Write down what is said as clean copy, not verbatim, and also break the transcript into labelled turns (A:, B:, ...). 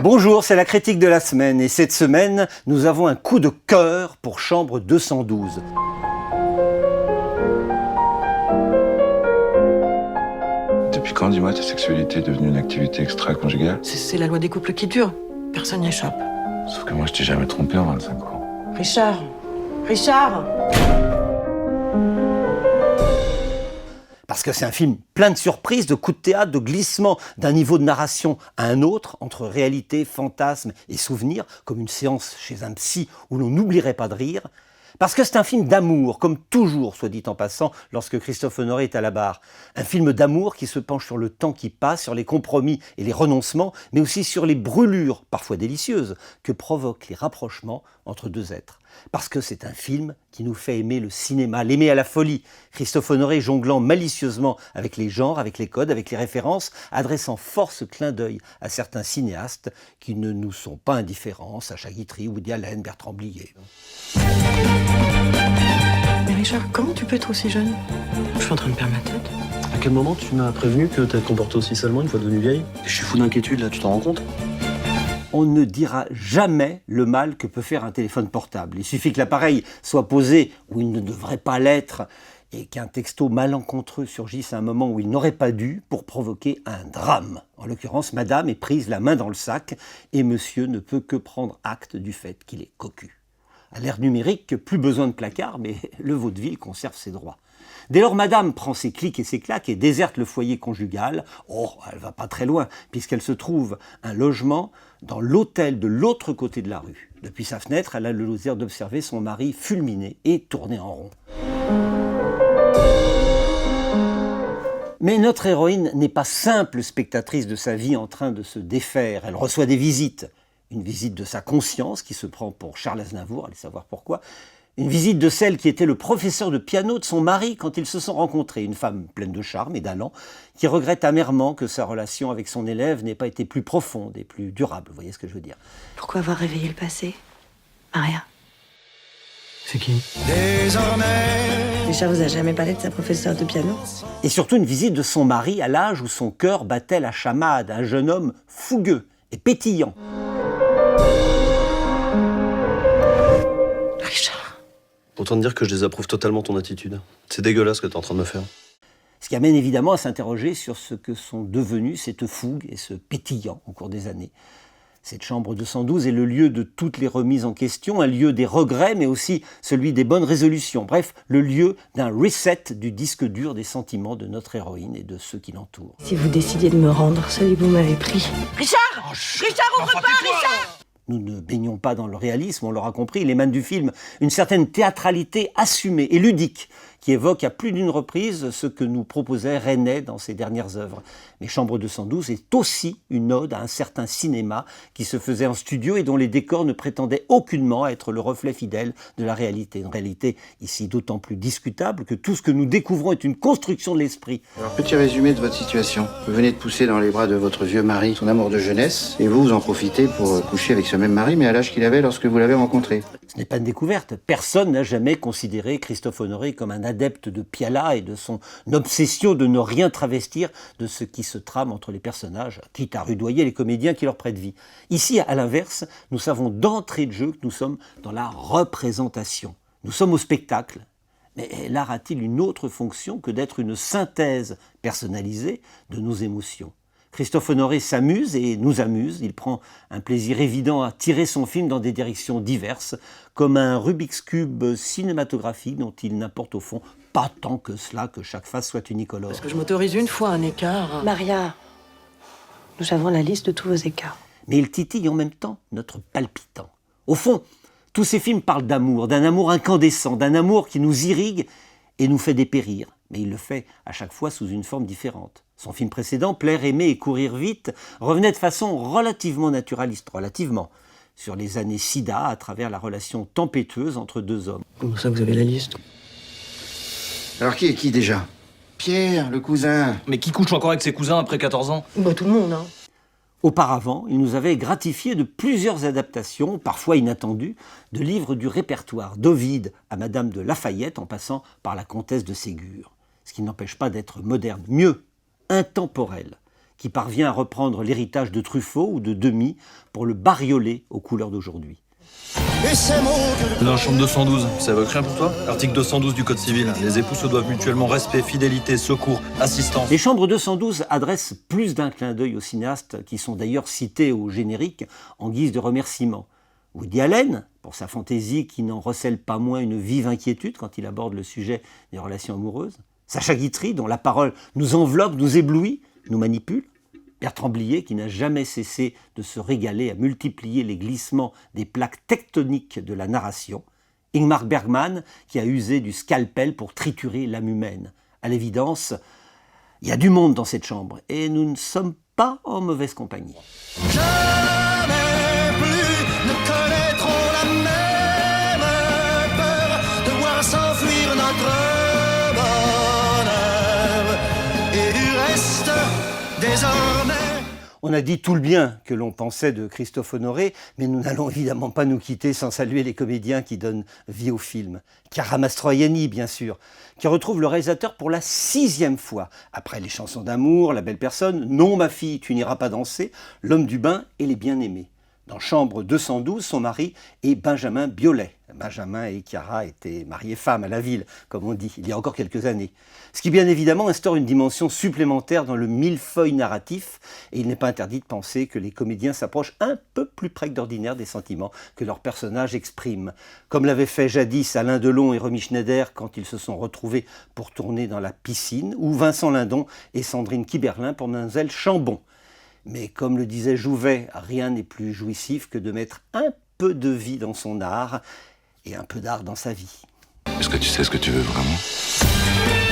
A: Bonjour, c'est la critique de la semaine et cette semaine, nous avons un coup de cœur pour Chambre 212.
B: Depuis quand, dis-moi, ta sexualité est devenue une activité extra-conjugale?
C: C'est la loi des couples qui dure. Personne n'y échappe.
B: Sauf que moi, je t'ai jamais trompé en 25 ans.
C: Richard! Richard!
A: Parce que c'est un film plein de surprises, de coups de théâtre, de glissements d'un niveau de narration à un autre, entre réalité, fantasme et souvenir, comme une séance chez un psy où l'on n'oublierait pas de rire. Parce que c'est un film d'amour, comme toujours, soit dit en passant, lorsque Christophe Honoré est à la barre. Un film d'amour qui se penche sur le temps qui passe, sur les compromis et les renoncements, mais aussi sur les brûlures, parfois délicieuses, que provoquent les rapprochements entre deux êtres. Parce que c'est un film qui nous fait aimer le cinéma, l'aimer à la folie. Christophe Honoré jonglant malicieusement avec les genres, avec les codes, avec les références, adressant force clin d'œil à certains cinéastes qui ne nous sont pas indifférents, Sacha Guitry, Woody Allen, Bertrand Blier.
C: Mais Richard, comment tu peux être aussi jeune? Je suis en train de perdre ma tête.
D: À quel moment tu m'as prévenu que t'allais te comporter aussi salement une fois devenue vieille? Je suis fou d'inquiétude là, tu t'en rends compte?
A: On ne dira jamais le mal que peut faire un téléphone portable. Il suffit que l'appareil soit posé où il ne devrait pas l'être et qu'un texto malencontreux surgisse à un moment où il n'aurait pas dû pour provoquer un drame. En l'occurrence, madame est prise la main dans le sac et monsieur ne peut que prendre acte du fait qu'il est cocu. À l'ère numérique, plus besoin de placard, mais le vaudeville conserve ses droits. Dès lors, madame prend ses clics et ses claques et déserte le foyer conjugal. Oh, elle va pas très loin, puisqu'elle se trouve un logement dans l'hôtel de l'autre côté de la rue. Depuis sa fenêtre, elle a le loisir d'observer son mari fulminé et tourner en rond. Mais notre héroïne n'est pas simple spectatrice de sa vie en train de se défaire. Elle reçoit des visites. Une visite de sa conscience qui se prend pour Charles Aznavour, allez savoir pourquoi. Une visite de celle qui était le professeur de piano de son mari quand ils se sont rencontrés. Une femme pleine de charme et d'allant qui regrette amèrement que sa relation avec son élève n'ait pas été plus profonde et plus durable. Vous voyez ce que je veux dire?
E: Pourquoi avoir réveillé le passé? Maria.
D: C'est qui?
E: Richard vous a jamais parlé de sa professeure de piano?
A: Et surtout une visite de son mari à l'âge où son cœur battait la chamade. Un jeune homme fougueux et pétillant.
E: Richard.
D: Autant te dire que je désapprouve totalement ton attitude. C'est dégueulasse ce que t'es en train de me faire.
A: Ce qui amène évidemment à s'interroger sur ce que sont devenus cette fougue et ce pétillant au cours des années. Cette chambre 212 est le lieu de toutes les remises en question, un lieu des regrets, mais aussi celui des bonnes résolutions. Bref, le lieu d'un reset du disque dur des sentiments de notre héroïne et de ceux qui l'entourent.
E: Si vous décidiez de me rendre, celui que vous m'avez pris.
C: Richard! Richard, ouvre pas, Richard!
A: Nous ne baignons pas dans le réalisme, on l'aura compris, il émane du film une certaine théâtralité assumée et ludique qui évoque à plus d'une reprise ce que nous proposait Resnais dans ses dernières œuvres. Mais Chambre 212 est aussi une ode à un certain cinéma qui se faisait en studio et dont les décors ne prétendaient aucunement être le reflet fidèle de la réalité. Une réalité ici d'autant plus discutable que tout ce que nous découvrons est une construction de l'esprit.
F: Alors, petit résumé de votre situation. Vous venez de pousser dans les bras de votre vieux mari son amour de jeunesse et vous en profitez pour coucher avec ce même mari, mais à l'âge qu'il avait lorsque vous l'avez rencontré.
A: Ce n'est pas une découverte. Personne n'a jamais considéré Christophe Honoré comme un adepte de Piala et de son obsession de ne rien travestir de ce qui se trame entre les personnages, quitte à rudoyer les comédiens qui leur prêtent vie. Ici, à l'inverse, nous savons d'entrée de jeu que nous sommes dans la représentation. Nous sommes au spectacle. Mais l'art a-t-il une autre fonction que d'être une synthèse personnalisée de nos émotions ? Christophe Honoré s'amuse et nous amuse. Il prend un plaisir évident à tirer son film dans des directions diverses, comme un Rubik's Cube cinématographique dont il n'importe au fond pas tant que cela que chaque face soit unicolore.
C: Parce que je m'autorise une fois un écart.
E: Maria, nous avons la liste de tous vos écarts.
A: Mais il titille en même temps notre palpitant. Au fond, tous ces films parlent d'amour, d'un amour incandescent, d'un amour qui nous irrigue et nous fait dépérir. Mais il le fait à chaque fois sous une forme différente. Son film précédent, Plaire, aimer et courir vite, revenait de façon relativement naturaliste, sur les années sida à travers la relation tempétueuse entre deux hommes.
D: Comment ça, vous avez la liste?
F: Alors qui est qui déjà? Pierre, le cousin.
G: Mais qui couche encore avec ses cousins après 14 ans?
C: Bah, tout le monde, hein.
A: Auparavant, il nous avait gratifié de plusieurs adaptations, parfois inattendues, de livres du répertoire, d'Ovide à Madame de Lafayette en passant par la comtesse de Ségur. ce qui n'empêche pas d'être moderne, mieux, intemporel, qui parvient à reprendre l'héritage de Truffaut ou de Demy pour le barioler aux couleurs d'aujourd'hui.
G: Dans la chambre 212, ça évoque rien pour toi? Article 212 du Code civil, les époux se doivent mutuellement respect, fidélité, secours, assistance.
A: Les chambres 212 adressent plus d'un clin d'œil aux cinéastes qui sont d'ailleurs cités au générique en guise de remerciement. Woody Allen, pour sa fantaisie qui n'en recèle pas moins une vive inquiétude quand il aborde le sujet des relations amoureuses. Sacha Guitry, dont la parole nous enveloppe, nous éblouit, nous manipule. Bertrand Blier, qui n'a jamais cessé de se régaler à multiplier les glissements des plaques tectoniques de la narration. Ingmar Bergman, qui a usé du scalpel pour triturer l'âme humaine. À l'évidence, il y a du monde dans cette chambre et nous ne sommes pas en mauvaise compagnie.
H: Jamais plus ne connaîtrons la même peur de voir s'enfuir notre bonheur. Et du reste, désormais...
A: On a dit tout le bien que l'on pensait de Christophe Honoré, mais nous n'allons évidemment pas nous quitter sans saluer les comédiens qui donnent vie au film. Chiara Mastroianni, bien sûr, qui retrouve le réalisateur pour la 6e fois, après Les chansons d'amour, La belle personne, Non ma fille, tu n'iras pas danser, L'homme du bain et Les bien-aimés. Dans Chambre 212, son mari est Benjamin Biolay. Benjamin et Chiara étaient mariés-femmes à la ville, comme on dit, il y a encore quelques années. Ce qui, bien évidemment, instaure une dimension supplémentaire dans le millefeuille narratif, et il n'est pas interdit de penser que les comédiens s'approchent un peu plus près que d'ordinaire des sentiments que leurs personnages expriment. Comme l'avaient fait jadis Alain Delon et Romy Schneider quand ils se sont retrouvés pour tourner dans la piscine, ou Vincent Lindon et Sandrine Kiberlin pour Mademoiselle Chambon. Mais comme le disait Jouvet, rien n'est plus jouissif que de mettre un peu de vie dans son art et un peu d'art dans sa vie.
B: Est-ce que tu sais ce que tu veux vraiment?